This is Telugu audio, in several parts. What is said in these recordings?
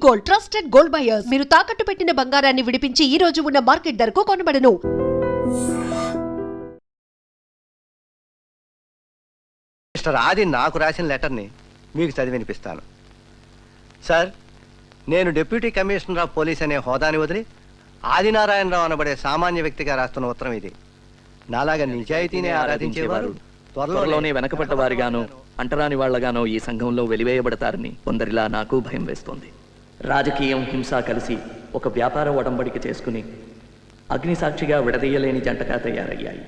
Gold, trusted gold buyers. మీరు తాకట్టు పెట్టిన బంగారాన్ని విడిపించి ఈ రోజు ఉన్న మార్కెట్ ధరకు కొనబడను. మిస్టర్ ఆది నాకు రాసిన లెటర్ని మీకు చదివి వినిపిస్తాను. సార్, నేను డిప్యూటీ కమిషనర్ ఆఫ్ పోలీస్ అనే హోదాని వదిలి ఆదినారాయణరావు అనబడే సామాన్య వ్యక్తిగా రాస్తున్న ఉత్తరం ఇది. నాలాగా నిజాయితీనే ఆరాధించేవారు త్వరలోనే వెనకబడ్డ వారిగానో అంటరాని వాళ్లగానో ఈ సంఘంలో వెలివేయబడతారని కొందరిలా నాకు భయం వేస్తోంది. రాజకీయం, హింస కలిసి ఒక వ్యాపార ఒడంబడిక చేసుకుని అగ్నిసాక్షిగా విడదీయలేని జంటగా తయారయ్యాయి.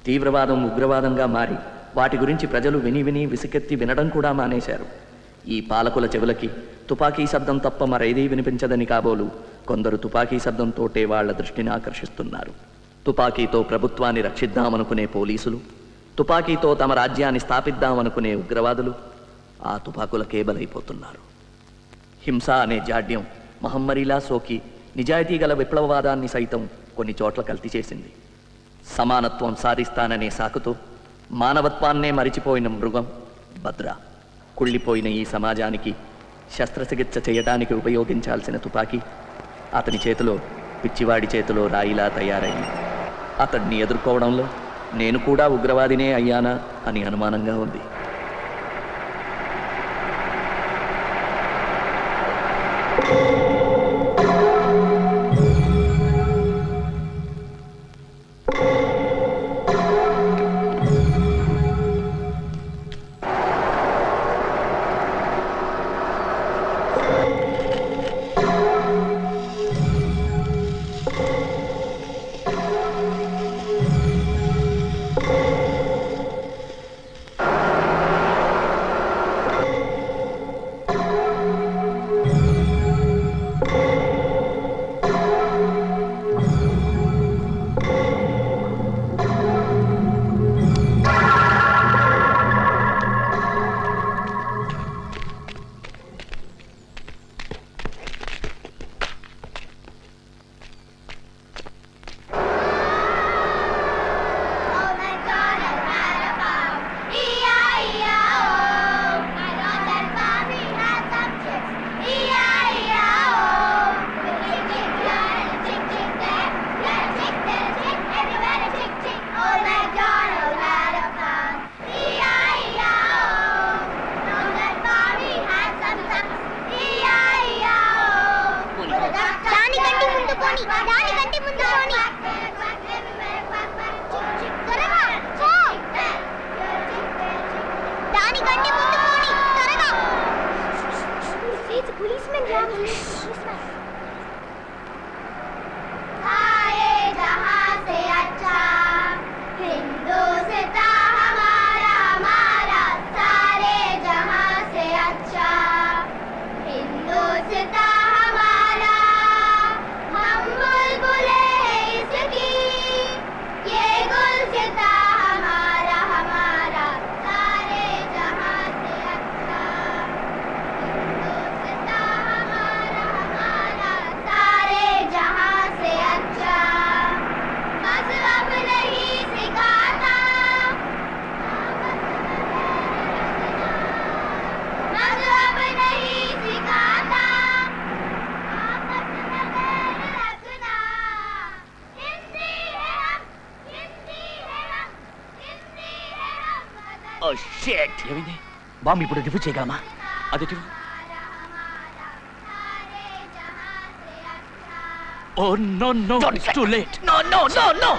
తీవ్రవాదం ఉగ్రవాదంగా మారి వాటి గురించి ప్రజలు విని విని విసుకెత్తి వినడం కూడా మానేశారు. ఈ పాలకుల చెవులకి తుపాకీ శబ్దం తప్ప మరేదీ వినిపించదని కాబోలు కొందరు తుపాకీ శబ్దంతోటే వాళ్ల దృష్టిని ఆకర్షిస్తున్నారు. తుపాకీతో ప్రభుత్వాన్ని రక్షిద్దామనుకునే పోలీసులు, తుపాకీతో తమ రాజ్యాన్ని స్థాపిద్దామనుకునే ఉగ్రవాదులు ఆ తుపాకులకే బలైపోతున్నారు. హింస అనే జాడ్యం మహమ్మరిలా సోకి నిజాయితీ గల విప్లవవాదాన్ని సైతం కొన్ని చోట్ల కల్తీ చేసింది. సమానత్వం సాధిస్తాననే సాకుతో మానవత్వాన్నే మరిచిపోయిన మృగం భద్ర కుళ్ళిపోయిన ఈ సమాజానికి శస్త్రచికిత్స చేయడానికి ఉపయోగించాల్సిన తుపాకీ అతని చేతిలో పిచ్చివాడి చేతిలో రాయిలా తయారైంది. అతడిని ఎదుర్కోవడంలో నేను కూడా ఉగ్రవాదినే అయ్యానా అని అనుమానంగా ఉంది. బాంబు ఇప్పుడు రివ్యూ చేయగలమా? అది oh no no, it's too late. No no no no.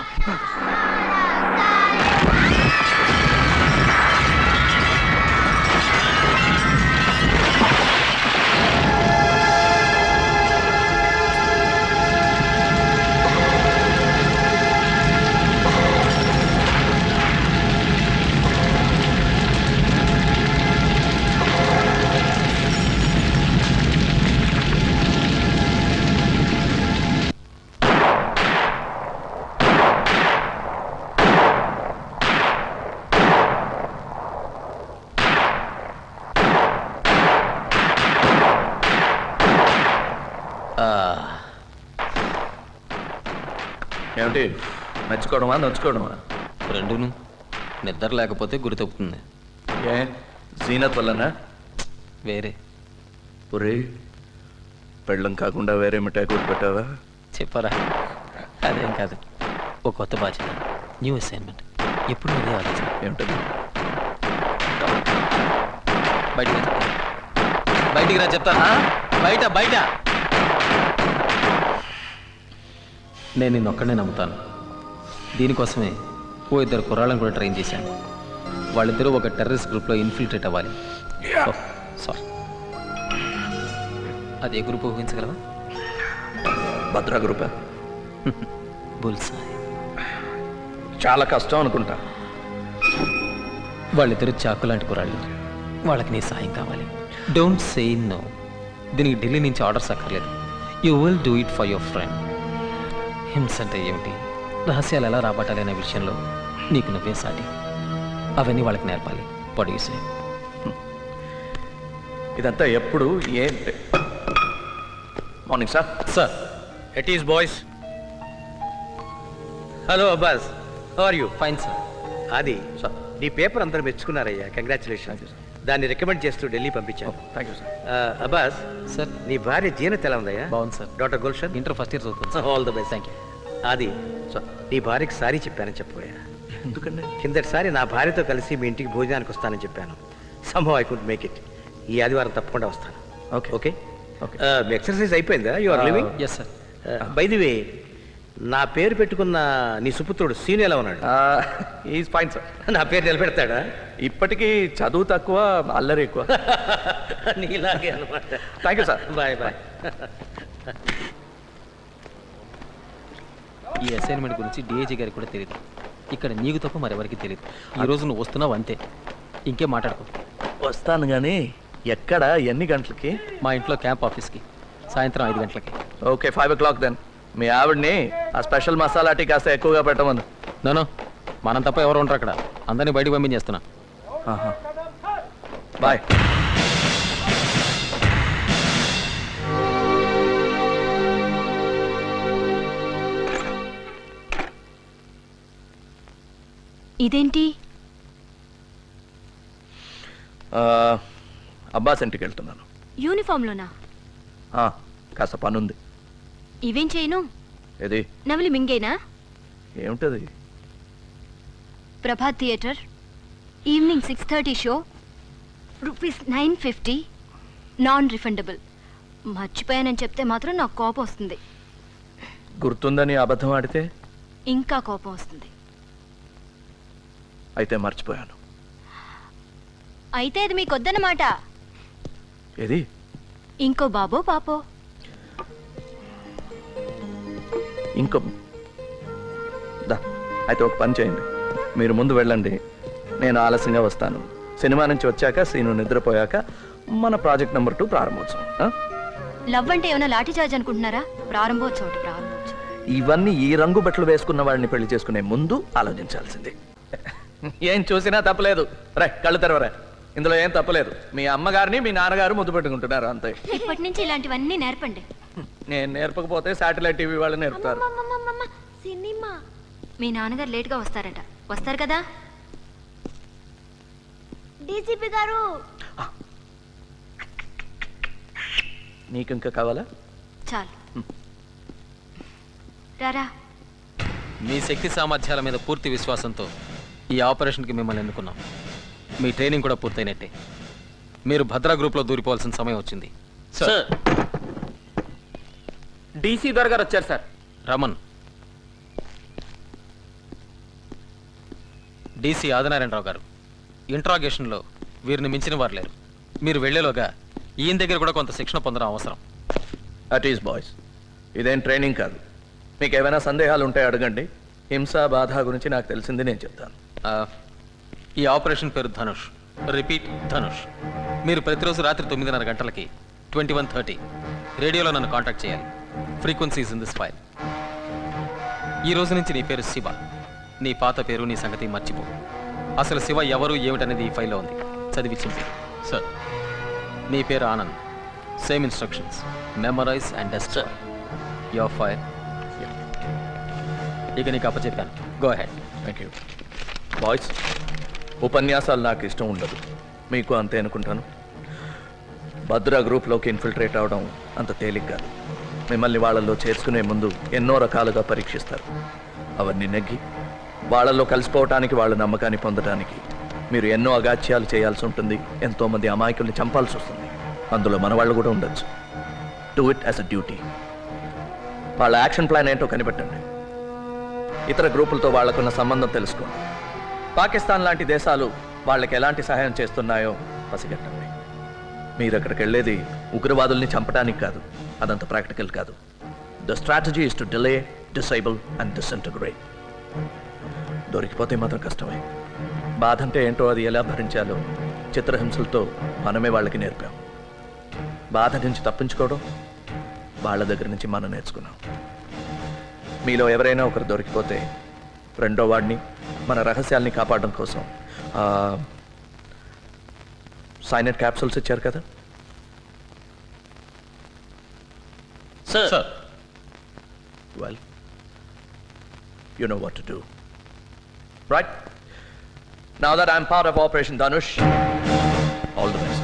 ఏమిటి మెచ్చుకోవడమా నచ్చుకోవడమా? రెండును. నిద్ర లేకపోతే గురి తప్పుతుంది. ఏ జీనత్ వల్లనా? వేరే. ఒరే, పెళ్ళం కాకుండా వేరే మిఠాయి కూడా పెట్టావా? చెప్పరా, అదేం కాదు. ఒక కొత్త బాధ్యత, న్యూ అసైన్మెంట్. ఎప్పుడు ఇదే ఆలోచన. ఏమిటది? బయటికి రా చెప్తా. బయటికి రా చెప్తా. బయట బయట. నేను నిన్నొక్కడే నమ్ముతాను. దీనికోసమే ఓ ఇద్దరు కుర్రాళ్ళని కూడా ట్రైన్ చేశాను. వాళ్ళిద్దరూ ఒక టెర్రరిస్ట్ గ్రూప్లో ఇన్ఫిల్ట్రేట్ అవ్వాలి. సారీ, అదే గ్రూప్ ఊహించగలవా? భద్రా గ్రూపా? బుల్సాయ్. చాలా కష్టం అనుకుంటా. వాళ్ళిద్దరు చాకు లాంటి కుర్రాళ్ళు. వాళ్ళకి నీ సాయం కావాలి. Don't say no. దీనికి ఢిల్లీ నుంచి ఆర్డర్స్ అక్కర్లేదు. You will do it for your friend. హింస అంటే ఏమిటి, రహస్యాలు ఎలా రాబట్టాలి అనే విషయంలో నీకు నువ్వే సాటి. అవన్నీ వాళ్ళకి నేర్పాలి. పొడిగిసే. ఇదంతా ఎప్పుడు ఏంటి? Morning sir. Sir, It is boys. Hello Abbas, how are you? Fine sir. అది సార్. నీ పేపర్ అందరూ మెచ్చుకున్నారయ్యా, కంగ్రాచులేషన్. దాన్ని రికమెండ్ చేస్తూ ఢిల్లీ పంపించాను. Thank you sir. Abbas, sir, నీ భార్య జీనత్ ఎలా ఉందయ్యా? బాగుంది sir. Doctor Gulshan. Inter first year చదువుతుంది sir. All the best. Thank you. అది సార్. నీ భార్యకి సారీ చెప్పానని చెప్పబోయా. ఎందుకండి? కిందటిసారి నా భార్యతో కలిసి మీ ఇంటికి భోజనానికి వస్తానని చెప్పాను. Sambhav I could make it. ఈ ఆదివారం తప్పకుండా వస్తాను. ఓకే. ఓకే. ఓకే. మీ ఎక్సర్సైజ్ అయిపోయిందా? You are living? Yes sir. By the way, నా పేరు పెట్టుకున్న నీ సుపుత్రుడు సీను ఎలా ఉన్నాడు? Is fine sir. నా పేరు నిలబెడతాడా? ఇప్పటికీ చదువు తక్కువ, అల్లరి ఎక్కువ. నీలాగే అనమాట. Thank you sir. Bye bye. ఈ అసైన్మెంట్ గురించి డిఐజీ గారికి కూడా తెలియదు. ఇక్కడ నీకు తప్ప మరెవరికి తెలియదు. ఈ రోజు నువ్వు వస్తున్నావు అంతే, ఇంకేం మాట్లాడుకో. వస్తాను కానీ ఎక్కడ, ఎన్ని గంటలకి? మా ఇంట్లో క్యాంప్ ఆఫీస్కి సాయంత్రం 5 గంటలకి. Okay, 5 o'clock then. మీ ఆవిడ్ని ఆ స్పెషల్ మసాలా టీ కాస్త ఎక్కువగా పెట్టమను. నో, మనం తప్ప ఎవరు ఉంటారు అక్కడ. అందరినీ బయటకు పంపించేస్తున్నా. బాయ్. ఇదేంటి? అబ్బాస్ ఇంటికి వెళ్తున్నాను. యూనిఫామ్లోనా? కాస్త పనుంది. ఇవేం చేయను? ఏది? నవలి మింగేనా? ఏమిటది? Prabhat theatre, evening 6:30 show, ₹950, non refundable. మర్చిపోయానని చెప్తే మాత్రం నాకు కోపం వస్తుంది. గుర్తుందని అబద్ధం ఆడితే? ఇంకా కోపం వస్తుంది. అయితే మర్చిపోయాను. అయితే అది మీకు వద్దన్నమాట. ఏది? ఇంకో బాబో పాపో. ఇంకో దా. అయితే ఒక పని చేయండి, మీరు ముందు వెళ్ళండి, నేను ఆలస్యంగా వస్తాను. సినిమా నుంచి వచ్చాక, సీను నిద్రపోయాక మన ప్రాజెక్ట్ నెంబర్ 2 ప్రారంభోత్సవం. లవ్ అంటే ఏమైనా లాఠీ చార్జ్ అనుకుంటున్నారా? ప్రారంభోత్సవం. ఇవన్నీ ఈ రంగు బట్టలు వేసుకున్న వాడిని పెళ్లి చేసుకునే ముందు ఆలోచించాల్సింది. ఏం చూసినా తప్పలేదు. రే, కళ్ళు తెరవరా. ఇందులో ఏం తప్పలేదు. మీ అమ్మగారిని మీ నాన్నగారు ముద్దు పెట్టుకుంటున్నారు అంతే. ఇప్పటి నుంచి ఇలాంటివన్నీ నేర్పండి. నేను నేర్పకపోతే శాటిలైట్ టీవీ వాళ్ళు నేర్పుతారు. సినిమా. మీ నాన్నగారు లేట్గా వస్తారట. వస్తారు కదా? డీసీపీ గారు. నీకు ఇంకా కావాలా? చాలు, రారా. మీ శక్తి సామర్థ్యాల మీద పూర్తి విశ్వాసంతో ఈ ఆపరేషన్కి మిమ్మల్ని ఎన్నుకున్నాం. మీ ట్రైనింగ్ కూడా పూర్తయినట్టే. మీరు భద్రా గ్రూప్లో దూరిపోవాల్సిన సమయం వచ్చింది. సార్, డీసీ దొర గారు వచ్చారు సార్. రమన్, డీసీ ఆదినారాయణరావు గారు. ఇంట్రాగేషన్లో వీరిని మించిన వారు లేరు. మీరు వెళ్లేలోగా ఈయన దగ్గర కూడా కొంత శిక్షణ పొందడం అవసరం. అట్ ఈస్ బాయ్స్, ఇదేం ట్రైనింగ్ కాదు. మీకు ఏమైనా సందేహాలు ఉంటే అడగండి. హింస, బాధ గురించి నాకు తెలిసింది నేను చెప్తాను. ఈ ఆపరేషన్ పేరు ధనుష్. రిపీట్, ధనుష్. మీరు ప్రతిరోజు రాత్రి 9:30 గంటలకి 21:30 రేడియోలో నన్ను కాంటాక్ట్ చేయాలి. Frequencies in this file. ఈ రోజు నుంచి నీ పేరు శివ. నీ పాత పేరు, నీ సంగతి మర్చిపో. అసలు శివ ఎవరు ఏమిటనేది ఈ ఫైల్లో ఉంది. చదివి చింపి. సార్, నీ పేరు Anand. Same instructions. Memorise and destroy your fire. ఇక నీకు అప్పచెప్పాను. Go ahead. Thank you. Boys, ఉపన్యాసాలు నాకు ఇష్టం ఉండదు. మీకు అంతే అనుకుంటాను. భద్ర గ్రూప్లోకి ఇన్ఫిల్ట్రేట్ అవడం అంత తేలిక కాదు. మిమ్మల్ని వాళ్ళల్లో చేర్చుకునే ముందు ఎన్నో రకాలుగా పరీక్షిస్తారు. అవన్నీ నెగ్గి వాళ్ళల్లో కలిసిపోవటానికి, వాళ్ళ నమ్మకాన్ని పొందడానికి మీరు ఎన్నో అగాత్యాలు చేయాల్సి ఉంటుంది. ఎంతోమంది అమాయకుల్ని చంపాల్సి వస్తుంది. అందులో మన వాళ్ళు కూడా ఉండొచ్చు. Do it as a duty. వాళ్ళ యాక్షన్ ప్లాన్ ఏంటో కనిపెట్టండి. ఇతర గ్రూపులతో వాళ్ళకున్న సంబంధం తెలుసుకోండి. పాకిస్తాన్ లాంటి దేశాలు వాళ్ళకి ఎలాంటి సహాయం చేస్తున్నాయో పసిగట్టండి. మీరు అక్కడికి వెళ్ళేది ఉగ్రవాదుల్ని చంపడానికి కాదు. అదంత ప్రాక్టికల్ కాదు. The strategy is to delay, disable and disintegrate. దొరికిపోతే మాత్రం కష్టమే. బాధ అంటే ఏంటో, అది ఎలా భరించాలో చిత్రహింసలతో మనమే వాళ్ళకి నేర్పాం. బాధ నుంచి తప్పించుకోవడం వాళ్ళ దగ్గర నుంచి మనం నేర్చుకున్నాం. మీలో ఎవరైనా ఒకరు దొరికిపోతే రెండో వాడిని, మన రహస్యాల్ని కాపాడడం కోసం సైనైడ్ క్యాప్సూల్స్ ఇచ్చారు కదా. Sir Well, you know what to do. Right? Now that I'm part of Operation Dhanush, all the best.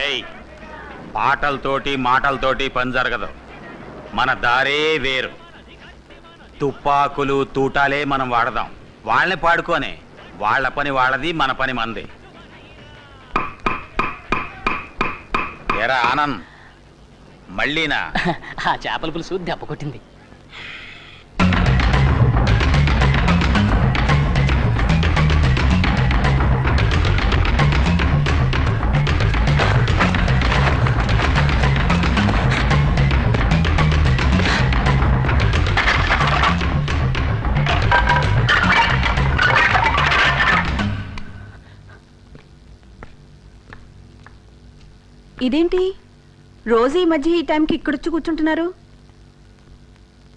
ఏయ్, పాటలతోటి మాటలతోటి పని జరగదు. మన దారే వేరు. తుపాకులు తూటాలే మనం వాడదాం. వాళ్ళని పాడుకోనే. వాళ్ళ పని వాళ్ళది, మన పని మనది. ఎరా ఆనంద్, మళ్ళీనా? ఆ చేపల పులుసు దెబ్బ కొట్టింది. ఇదేంటి రోజు ఈ మధ్య ఈ టైంకి ఇక్కడొచ్చి కూర్చుంటున్నారు?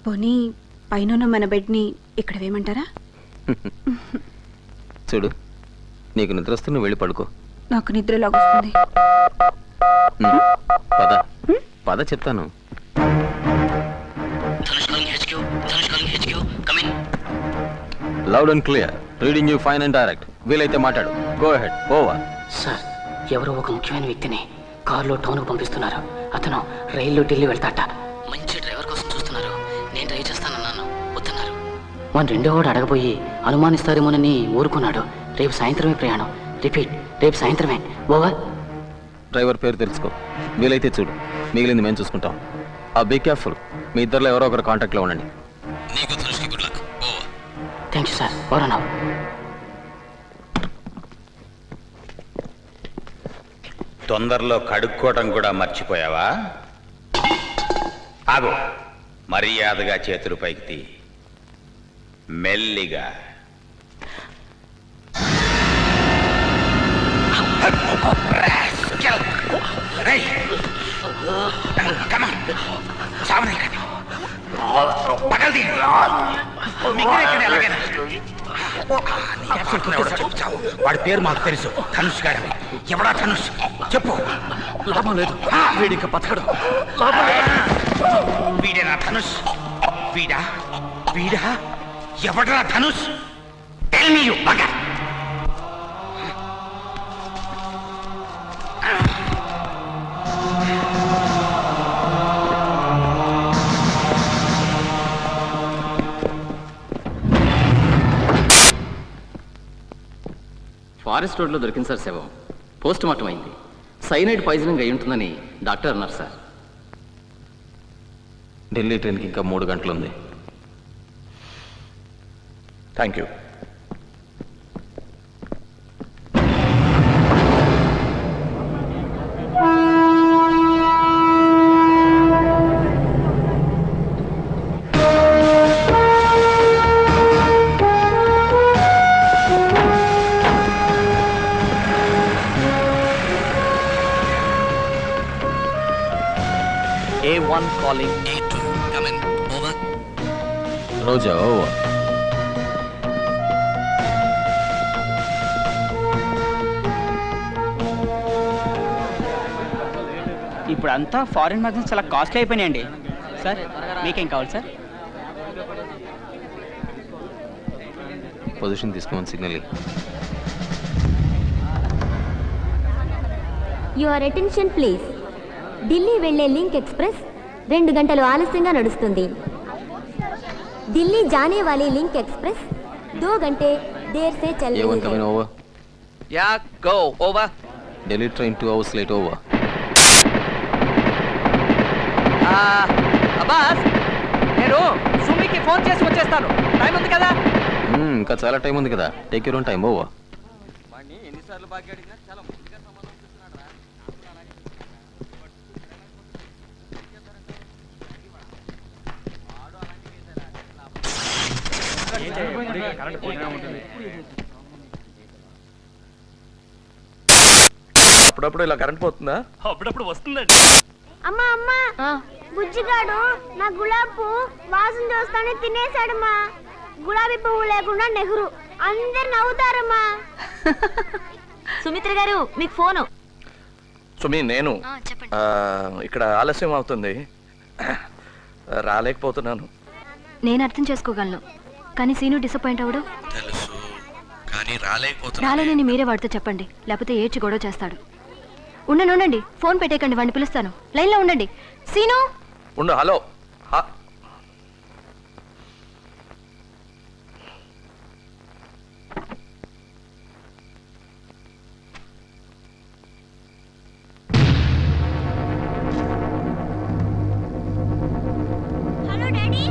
పోనీ పైన మన బెడ్ని ఇక్కడ వేయమంటారా? చూడు, నీకు నిద్ర వస్తే నువ్వు వెళ్ళి పడుకో. నాకు నిద్రలాగొస్తుంది. పద పద చెప్తాను. Loud and clear, reading you fine and direct. వీలైతే మాట్లాడు. Go ahead. ఓవర్. సార్, ఎవరో ఒక ముఖ్యమైన వ్యక్తిని కారులో టౌన్కు పంపిస్తున్నారు. అతను రైల్లో ఢిల్లీ వెళ్తాట. మంచి డ్రైవర్ కోసం చూస్తున్నారు. నేను డ్రైవ్ చేస్తానన్నాను, వద్దన్నారు. మన రెండో వాడు అడగబోయి అనుమానిస్తారేమోనని ఊరుకున్నాడు. రేపు సాయంత్రమే ప్రయాణం. రిపీట్, రేపు సాయంత్రమే. ఓవర్. డ్రైవర్ పేరు తెలుసుకో. వీలైతే చూడు. మిగిలింది మేము చూసుకుంటాం. Be careful. మీ ఇద్దరులో ఎవరో ఒకరు కాంటాక్ట్లో ఉండండి. నీకు ధనుష్కి good luck. Over. Thank you sir. Over అన్నావు. తొందరలో కడుక్కోవటం కూడా మర్చిపోయావా? ఆగు. మర్యాదగా చేతులు పైకి తీ. మెల్లిగా. వాడి పేరు మాకు తెలుసు, ధనుష్ గారు. ఎవడా ధనుష్? చెప్పు. లాభం లేదు, వీడికి బతకడు. వీడేనా ధనుష్? వీడా వీడా ఎవడరా Dhanush? Tell me, you bugger. Forest రోడ్లో దొరికింది సార్ శవం. పోస్ట్ మార్టం అయింది. సైనైడ్ పాయిజనింగ్ అయి ఉంటుందని డాక్టర్ అన్నారు సార్. ఢిల్లీ ట్రైన్కి ఇంకా 3 గంటలు ఉంది. Thank you. A1 calling A2. Come in. Over. Roja. Over. ఇప్పుడు అంతా ఫారిన్ మ్యాగజైన్స్ చాలా కాస్ట్లీ అయిపోయినాయండి. సార్ మీకేం కావాలి సార్? పొజిషన్ తీసుకోమని signal. Your attention please. Delhi వెళ్లే లింక్ ఎక్స్ప్రెస్ 2 గంటలు ఆలస్యంగా నడుస్తుంది. ఢిల్లీ జానే వాలీ లింక్ ఎక్స్ప్రెస్ 2 घंटे देर से चल रही है. Over. Yeah go over. Delhi train 2 hours late. Over. Abbas, నేను సుమికి ఫోన్ చేసి వచ్చేస్తాను. టైం ఉంది కదా? ఇంకా చాలా టైం ఉంది కదా. Take your own time. Over. ఎన్నిసార్లు బాగా అడిగినా చాలా ముందుగా సమాధానం చెప్తున్నాడు రా. అప్పుడప్పుడు ఇలా కరెంట్ పోతుందా? అప్పుడప్పుడు వస్తుందండి. అమ్మా అమ్మా, బుజ్జిగాడు నా గులాబీ వాసన చూస్తానే తినేశాడమ్మా. గులాబీ పువ్వు లేకుండా నెహ్రూ అందరు నవ్వుతారమ్మా. సుమిత్ర గారు మీకు ఫోను. సుమి, నేను ఇక్కడ ఆలస్యం అవుతుంది, రాలేకపోతున్నాను. నేను అర్థం చేసుకోగలను, కానీ సీను డిసప్పాయింట్ అవడు. తెలుసు, కానీ రాలేకపోతున్నా. రాలేనని మీరే వాడితో చెప్పండి, లేకపోతే ఏడ్చి గొడవ చేస్తాడు. ఉండండి, ఫోన్ పెట్టేకండి, వాడిని పిలుస్తాను. లైన్లో ఉండండి. సీను ఉండు. Hello. Hello daddy.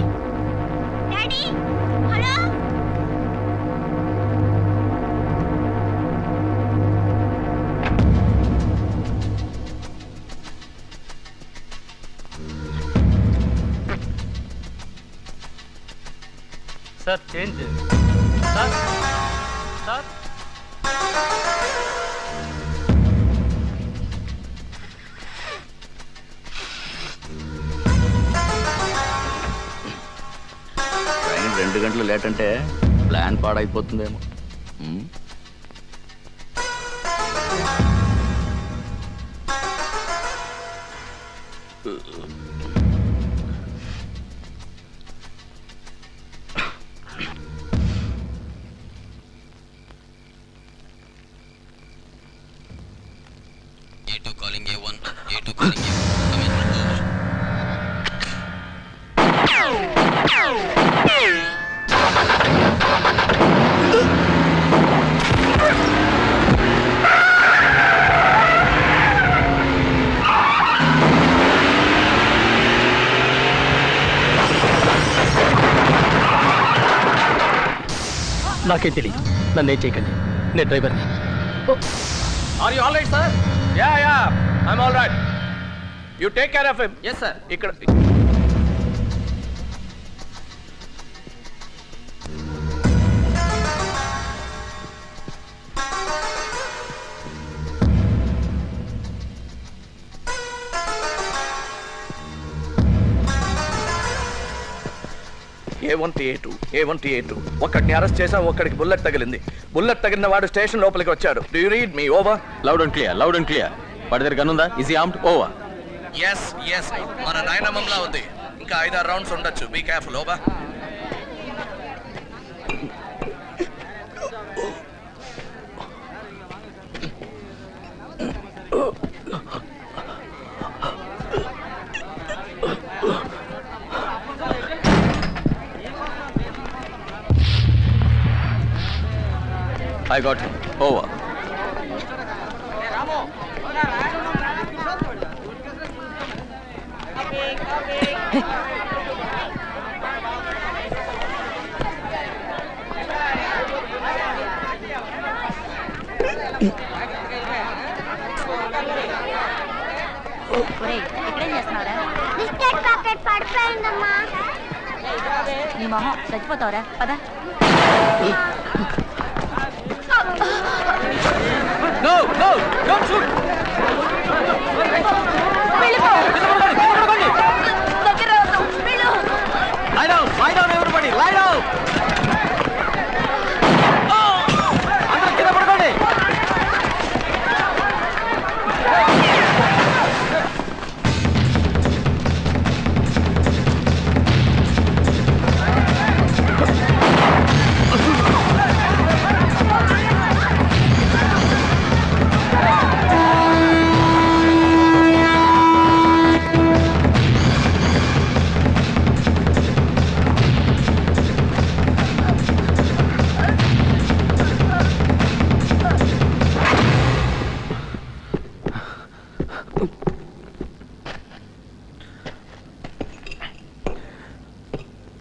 Daddy hello. Sir change sir. Sir train 2 గంటలు లేట్ అంటే plan పాడైపోతుందేమో. A2 calling A1. A2 calling A1. Come in. నాకేం తెలియదు, నన్నేం చేయకండి, నేను డ్రైవర్ని. Are you all right sir? Yeah I'm all right. You take care of him. Yes sir. ఇక్కడ A1 ఒక్కడిని అరెస్ట్ చేసాం, ఒక్కడికి బుల్లెట్ తగిలింది. బుల్లెట్ తగిలిన వాడు స్టేషన్ లోపలికి వచ్చాడు. Do you read me? Over. Loud and clear. Loud and clear. వాడి దగ్గర గన్ ఉందా? Easy armed. ఓవర్. ఎస్ మన నాయనమ్మంలా ఉంది. ఇంకా 5-6 రౌండ్స్ ఉండొచ్చు. Be careful. Over. I got him. Over. Biscuit packet పడిపోయిందమ్మా. నీ మొహం చచ్చిపోతావురా, పద. No, don't shoot. Lie down, everybody, lie down.